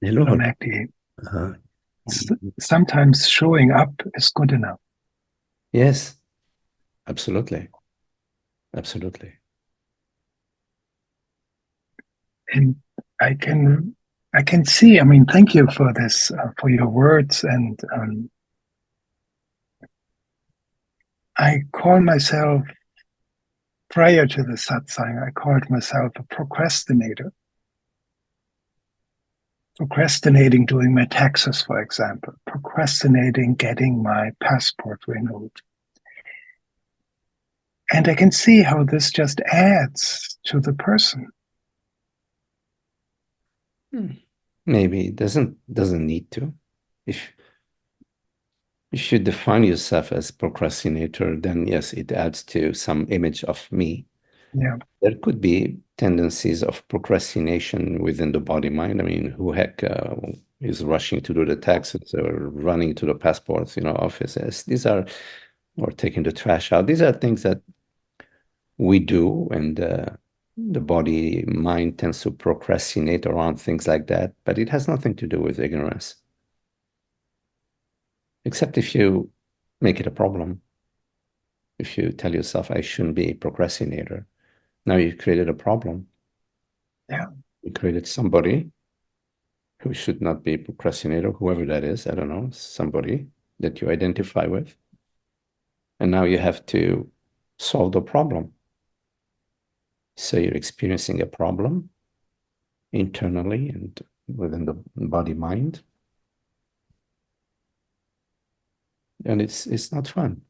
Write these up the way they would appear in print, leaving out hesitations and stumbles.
Hello. Magdi. Uh-huh. Sometimes showing up is good enough. Yes, absolutely. Absolutely. And I can I can see, I mean, thank you for this, for your words. And I call myself, prior to the satsang, I called myself a procrastinator. Procrastinating doing my taxes, for example, procrastinating getting my passport renewed. And I can see how this just adds to the person. Hmm. Maybe it doesn't need to. If you should define yourself as procrastinator, then yes, it adds to some image of me. Yeah, There could be tendencies of procrastination within the body mind. I mean, who heck is rushing to do the taxes or running to the passports, offices? These are, or taking the trash out. These are things that we do, and the body mind tends to procrastinate around things like that, but it has nothing to do with ignorance, except if you make it a problem. If you tell yourself, I shouldn't be a procrastinator, now you created a problem. yeah, You created somebody who should not be a procrastinator, whoever that is. I don't know, somebody that you identify with. And now you have to solve the problem. So you're experiencing a problem internally and within the body mind. And it's not fun.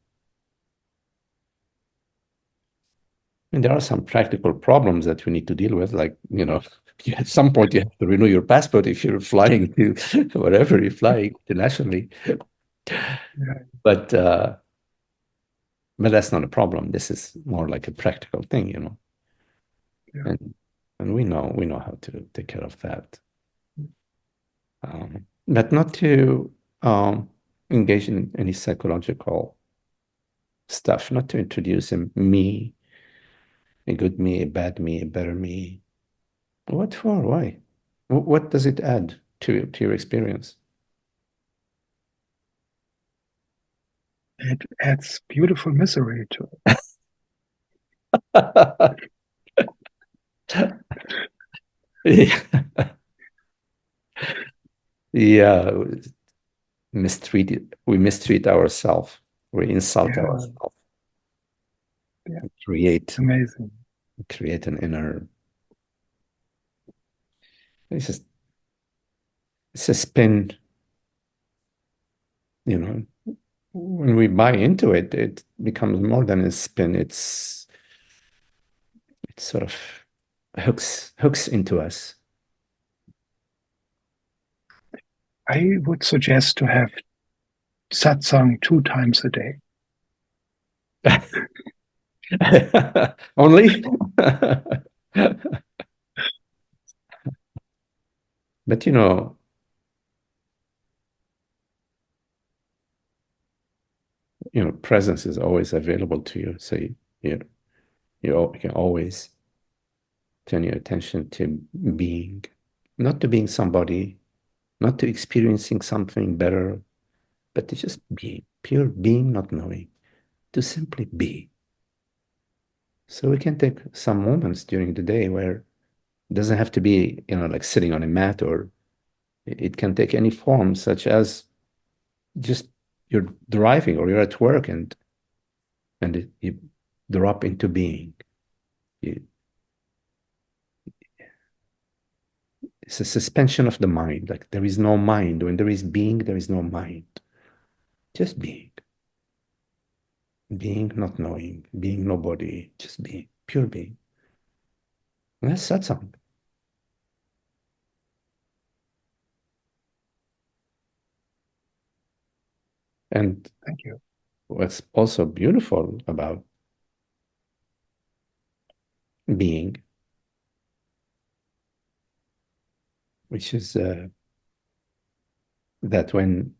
And there are some practical problems that we need to deal with, like, at some point you have to renew your passport if you're flying to wherever you're flying internationally. yeah, But that's not a problem. This is more like a practical thing. yeah. And we know how to take care of that. But not to engage in any psychological stuff, not to introduce a good me, a bad me, a better me. What for? Why? What does it add to your experience? It adds beautiful misery to it. Yeah, yeah, we mistreat ourselves. We insult Yeah, ourselves. yeah, Create amazing. create an inner. It's just it's a spin. You know, when we buy into it, it becomes more than a spin. It sort of hooks into us. I would suggest to have satsang 2 times a day. Only. But presence is always available to you. So you, you can always turn your attention to being, not to being somebody, not to experiencing something better, but to just being, pure being, not knowing, to simply be. So we can take some moments during the day where it doesn't have to be, like sitting on a mat, or it can take any form, such as just you're driving or you're at work you drop into being. You, it's a suspension of the mind. Like there is no mind. When there is being, there is no mind. Just being. Being, not knowing. Being nobody. Just being. Pure being. And that's satsang. And Thank you. what's also beautiful about being, which is that when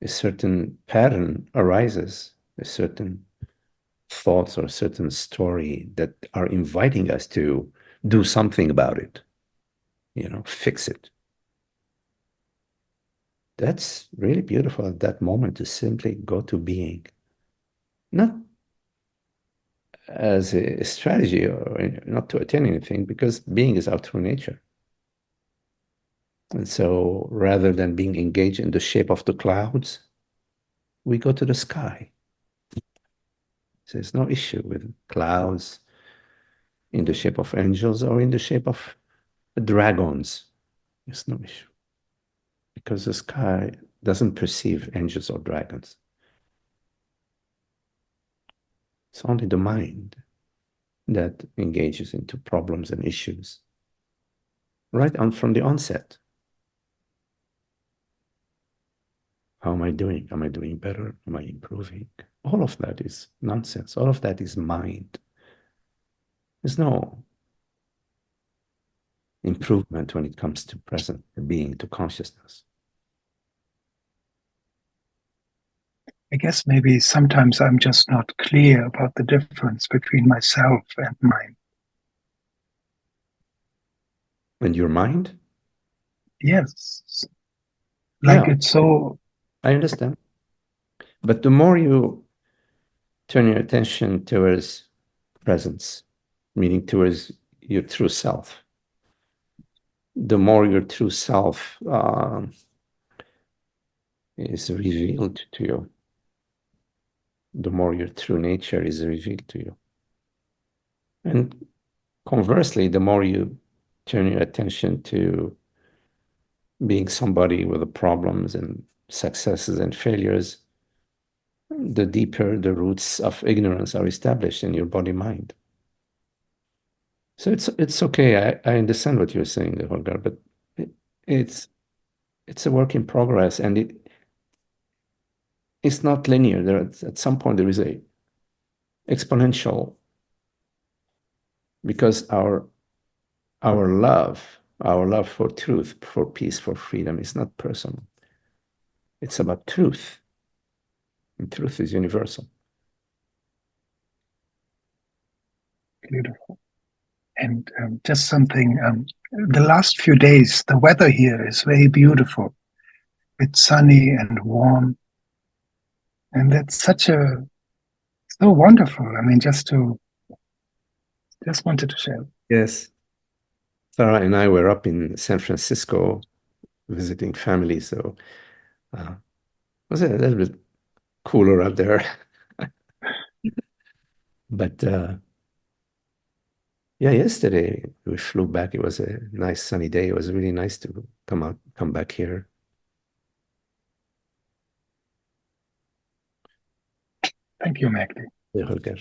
a certain pattern arises, a certain thoughts or a certain story that are inviting us to do something about it, fix it. that's really beautiful at that moment to simply go to being, not as a strategy or not to attain anything, because being is our true nature. And so rather than being engaged in the shape of the clouds, we go to the sky. So there's no issue with clouds in the shape of angels or in the shape of dragons. There's no issue because the sky doesn't perceive angels or dragons. It's only the mind that engages into problems and issues right on from the onset. How am I doing? Am I doing better? Am I improving? All of that is nonsense. All of that is mind. There's no improvement when it comes to present being, to consciousness. I guess maybe sometimes I'm just not clear about the difference between myself and mind. And your mind? Yes. Like Yeah, it's so, I understand. But the more you turn your attention towards presence, meaning towards your true self, the more your true self is revealed to you, the more your true nature is revealed to you. And conversely, the more you turn your attention to being somebody with the problems and successes and failures, the deeper the roots of ignorance are established in your body mind. So it's okay. I understand what you're saying, Holger, but it, it's it's a work in progress, and it's not linear. At some point there is a exponential, because our love for truth, for peace, for freedom is not personal. It's about truth, and truth is universal. beautiful. And just something, the last few days, the weather here is very beautiful. It's sunny and warm. And that's so wonderful. I mean, just wanted to share. Yes. Sarah and I were up in San Francisco visiting family, so it was a little bit cooler up there. But yeah, yesterday we flew back. It was a nice sunny day. It was really nice to come back here. Thank you, Magdi. Yeah, Holger.